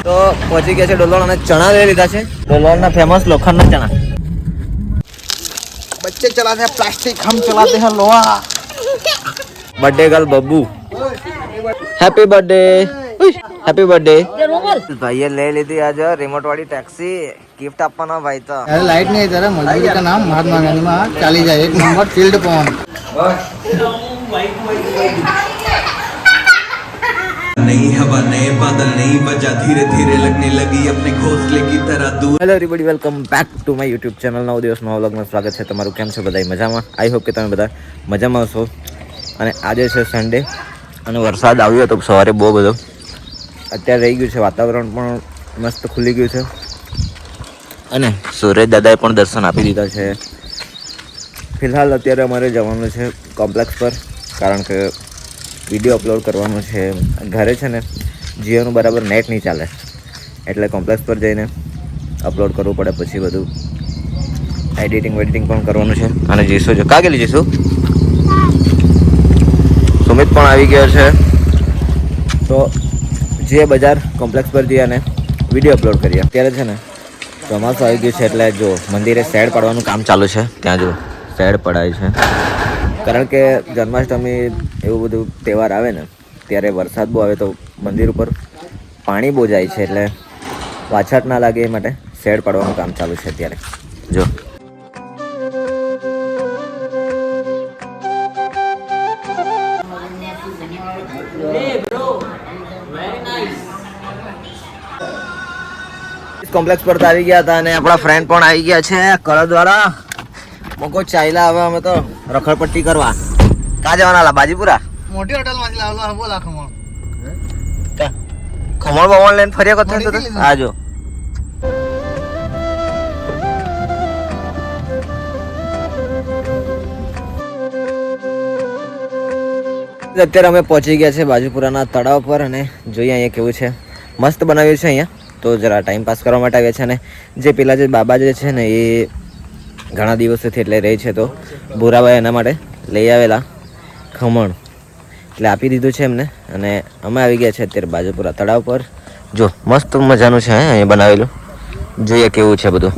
તો પહોંચી ગયા છે ડોલોણ અને ચણા લઈ લીધા છે. ડોલોણના ફેમસ લોખંડના ચણા. बच्चे चलाते हैं प्लास्टिक, हम चलाते हैं लोहा. Birthday girl Babbu, happy birthday. Happy birthday. भाई ले લીધી આજે રિમોટ વાળી ટેક્સી ગિફ્ટ આપવાનો ભાઈ તો. अरे लाइट नहीं है, मजदूरी का नाम महात्मा गांधी में चाली जाए. 1 नंबर फील्ड पवन. नहीं हवा नए बादल नहीं बजा धीरे धीरे लगने लगी अपने घोंसले की तरह दूर. Hello everybody, welcome back to my YouTube channel. 9 દિવસનો વ્લોગમાં સ્વાગત છે તમારું. કેમ છો બધા? મજામાં? આઈ હોપ કે તમે બધા મજામાં હશો. અને આજે છે સન્ડે અને વરસાદ આવ્યો હતો સવારે બહુ બધો. અત્યારે રહી ગયું છે, વાતાવરણ પણ મસ્ત ખુલી ગયું છે અને સુરેશ દાદાએ પણ દર્શન આપી દીધા છે. ફિલહાલ અત્યારે અમારે જવાનું છે કોમ્પ્લેક્સ પર, કારણ કે વિડીયો અપલોડ કરવાનો છે. ઘરે છે ને જીઓનું બરાબર નેટ નહીં ચાલે, એટલે કોમ્પ્લેક્સ પર જઈને અપલોડ કરવું પડે. પછી બધું એડિટિંગ પણ કરવાનું છે. અને જીસુ જો કાં ગયેલી જીસુ? સુમિત પણ આવી ગયો છે. તો જે બજાર કોમ્પ્લેક્સ પર જઈએ અને વિડીયો અપલોડ કરીએ. અત્યારે છે ને ચોમાસું આવી ગયું છે, એટલે જો મંદિરે શેડ પાડવાનું કામ ચાલુ છે. ત્યાં જો શેડ પડાય છે, કારણ કે જન્માષ્ટમી એવું બધું તહેવાર આવે ને ત્યારે વરસાદ બહુ આવે તો મંદિર ઉપર પાણી બહુ જાય છે, એટલે પાછળ ના લાગે એ માટે શેડ પાડવાનું કામ ચાલુ છે અત્યારે. જો કોમ્પ્લેક્સ પર તો આવી ગયા હતા અને આપણા ફ્રેન્ડ પણ આવી ગયા છે કળદ વાળા. મોકો ચાલ્યા હવે અમે તો રખડપટ્ટી કરવા. ક્યાં જવાના? બાજીપુરા મોટી હોટલ માંથી લાવલો બોલા ખમણ. ખમણ બમણ લઈને ફર્યા કરતો હતો. હા જો અત્યારે અમે પહોંચી ગયા છે બાજુપુરાના તળાવ પર અને જોઈએ અહીંયા કેવું છે. મસ્ત બનાવ્યું છે અહીંયા, તો જરા ટાઈમ પાસ કરવા માટે આવ્યા છે. અને જે પેલા જે બાબા જે છે ને એ ઘણા દિવસોથી એટલે રહે છે, તો ભૂરાભાઈ એના માટે લઈ આવેલા ખમણ એટલે આપી દીધું છે એમને. અને અમે આવી ગયા છે અત્યારે બાજુપુરા તળાવ પર. જો મસ્ત મજાનું છે અહીંયા બનાવેલું. જોઈએ કેવું છે બધું.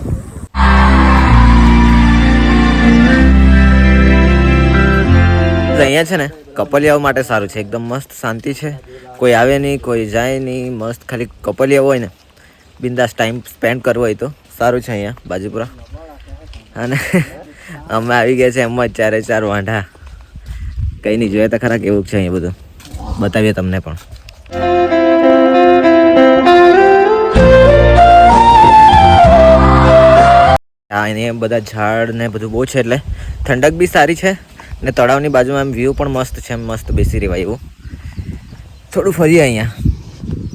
અહીંયા છે ને કપલિયાઓ માટે સારું છે, એકદમ મસ્ત શાંતિ છે. કોઈ આવે નહીં, કોઈ જાય નહીં, મસ્ત ખાલી કપલિયાઓ હોય ને બિંદાસ ટાઈમ સ્પેન્ડ કરવો હોય તો સારું છે અહીંયા બાજુપુરા. અને અમે આવી ગયા છે એમ જ 4 વાંઢા. કંઈ નહીં, જોઈએ તો ખરા કેવું છે અહીંયા બધું, બતાવીએ તમને પણ. હા, એને બધા ઝાડ ને બધું બહુ છે, એટલે ઠંડક બી સારી છે. ને તળાવની બાજુમાં એમ વ્યૂ પણ મસ્ત છે, મસ્ત બેસી રહેવાય એવું. થોડું ફરીએ અહીંયા,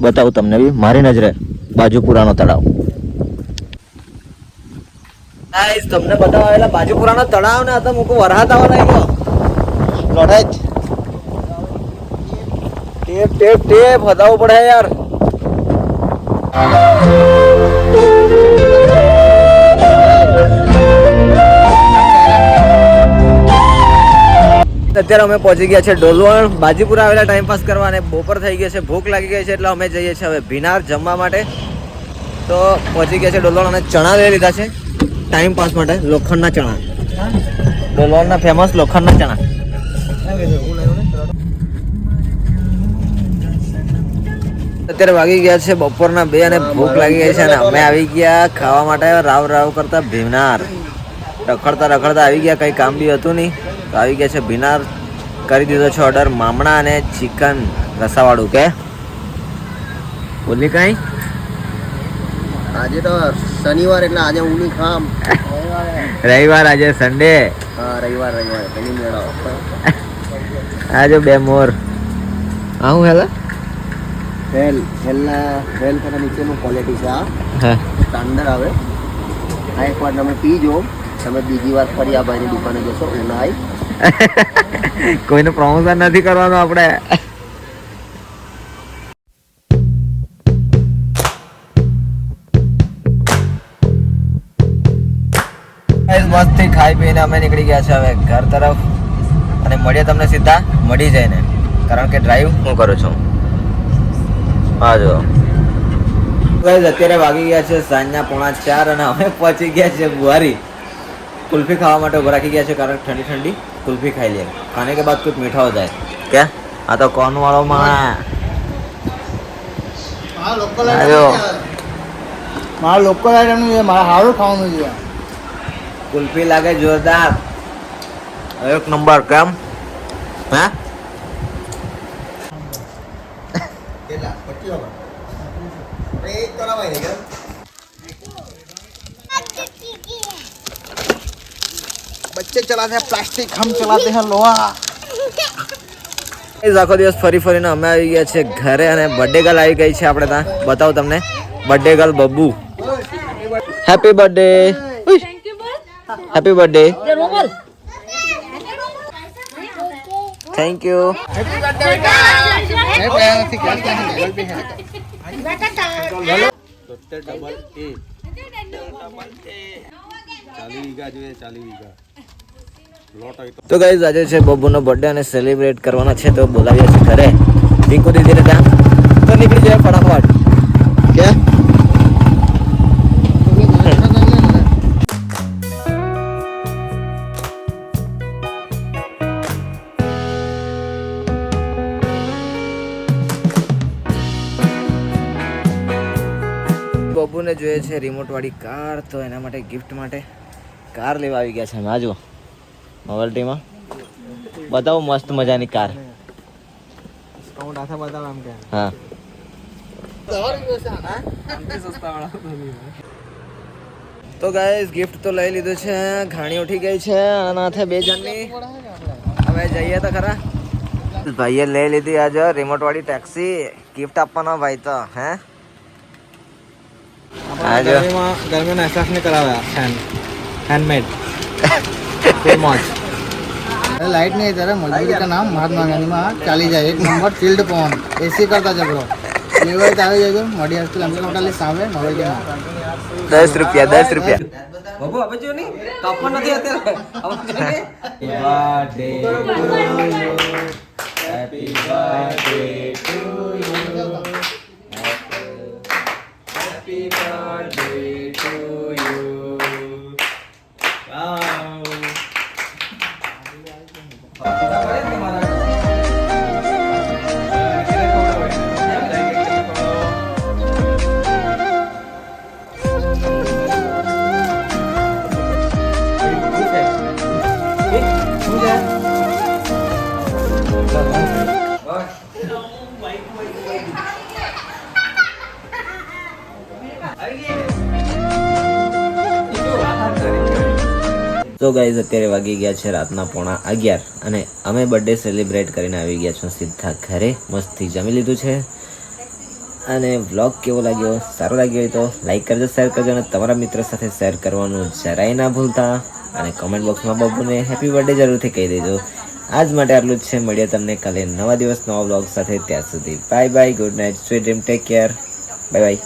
બતાવું તમને બી મારી નજરે બાજુપુરાનો તળાવ. ગાઈસ તમને બતાવેલા બાજુપુરાનો તળાવ ને હતા મૂકો વરસાદ આવવા લાગ્યો. લડાઈ ટેપ હદાવવું પડે યાર. અત્યારે અમે પહોંચી ગયા છે ડોલવણ. બાજીપુરા આવેલા ટાઈમ પાસ કરવા અને બપોર થઈ ગયા છે, ભૂખ લાગી ગઈ છે, એટલે અમે જઈએ છીએ હવે ભીનાર જમવા માટે. તો પહોંચી ગયા છે ડોલવણ અને ચણા લઈ લીધા છે ટાઈમ પાસ માટે. લોખંડના ચણા, ડોલવણના ફેમસ લોખંડના ચણા. અત્યારે વાગી ગયા છે બપોરના 2 અને ભૂખ લાગી ગઈ છે અને અમે આવી ગયા ખાવા માટે રાવ કરતા ભીનાર. રખડતા આવી ગયા, કંઈ કામ બી હતું નહીં તો આવી ગયા છે ભીનાર. કરી દીધો છે ઓર્ડર મામણા અને ચિકન રસાવાળું. કે બોલી કાંઈ? આજે તો શનિવાર એટલે આજે હું નહીં ખામ. રવિવાર, આજે સન્ડે. હા, રવિવાર એની મેળો. આ જો 2 મોર. હા હું હેલા વેલ તને નીચેનું ક્વોલિટી છે. આ સ્ટાન્ડર્ડ આવે. આ એકવાર તમે પીજો, તમે બીજી વાર ફરી આ ભાઈની દુકાને જશો. ઉનાઈ કોઈનું પ્રમોશન નથી કરવાનું આપણે. મસ્તથી ખાઈ પીને અમે નીકળી ગયા છે હવે ઘર તરફ. અને મળીએ તમને સીધા મળી જાય ને, કારણ કે ડ્રાઈવ હું કરું છું. હા જો ગાઈસ અત્યારે વાગી ગયા છે સાંજના 3:45 અને અમે પહોંચી ગયા છે બુહારી कुल्फी खावा માટે ઉભા રાખી ગયા છે કારણ ઠંડી ઠંડી कुल्फी खाई लिए खाने के बाद कुछ मीठा हो जाए क्या આ તો કોન વાળો માં મારા લોકલ આઈટમ છે મારા હારું ખાવાનું છે कुल्फी લાગે જોરદાર એક નંબર કેમ હે કેટલા 25 એક કરાવાય ને કેમ बच्चे चलाते हैं प्लास्टिक हम चलाते हैं लोहा આખો દિવસ ફરી ફરીને અમે આવી ગયા છે ઘરે અને બર્થડે ગર્લ આવી ગઈ છે આપણે ત્યાં બતાવું તમને birthday girl બબ્બુ happy birthday happy birthday thank you તો ગાઈઝ આજે છે બબ્બુનો બર્થડે અને સેલિબ્રેટ કરવાનો છે તો બોલાવ્યા છે ઘરે રિંકુ દીદીને ત્યાં તો નીકળી જાય ફટાફટ કે બબ્બુને જોઈએ છે રિમોટ વાળી કાર તો એના માટે ગિફ્ટ માટે કાર લેવા આવી ગયા છે અમે આજો નોવેલ્ટીમાં બતાવો મસ્ત મજાની કાર હા તો ગાઈસ ગિફ્ટ તો લઈ લીધું છે ઘાણી ઉઠી ગઈ છે આનાથે 2 જણની હવે જઈએ તો ખરા ભાઈએ લઈ લીધી આજે રિમોટ વાળી ટેક્સી ગિફ્ટ આપવાનો ભાઈ તો હે આજે गर्मी में एहसास नहीं कराया हैंडमेड मौज लाइट नहीं तेरा मजबूरी का नाम महात्मा गांधी में चाली जाए 1 नंबर चिल्ड पवन एसी करता जबरो लेवर આવે જજો મોડી હોસ્ટેલ અમને હોટેલ સામે નોવેલ્ટી 10 રૂપિયા બાબુ હવે જો ની કાપવા નથી અત્યારે happy birthday to you happy birthday to you તો ગાઈઝ અત્યારે વાગી ગયા છે રાતના 11:30 અને અમે બર્થડે સેલિબ્રેટ કરીને આવી ગયા છો સીધા ઘરે મસ્તથી જમી લીધું છે અને વ્લોગ કેવો લાગ્યો સારો લાગ્યો હોય તો લાઈક કરજો શેર કરજો અને તમારા મિત્રો સાથે શેર કરવાનું જરાય ના ભૂલતા અને કમેન્ટ બોક્સમાં બબ્બુને હેપી બર્થડે જરૂરથી કહી દેજો આજ માટે આટલું જ છે મળીએ તમને કાલે નવા દિવસ નવા વ્લોગ સાથે ત્યાં સુધી bye bye good night sweet dream take care bye bye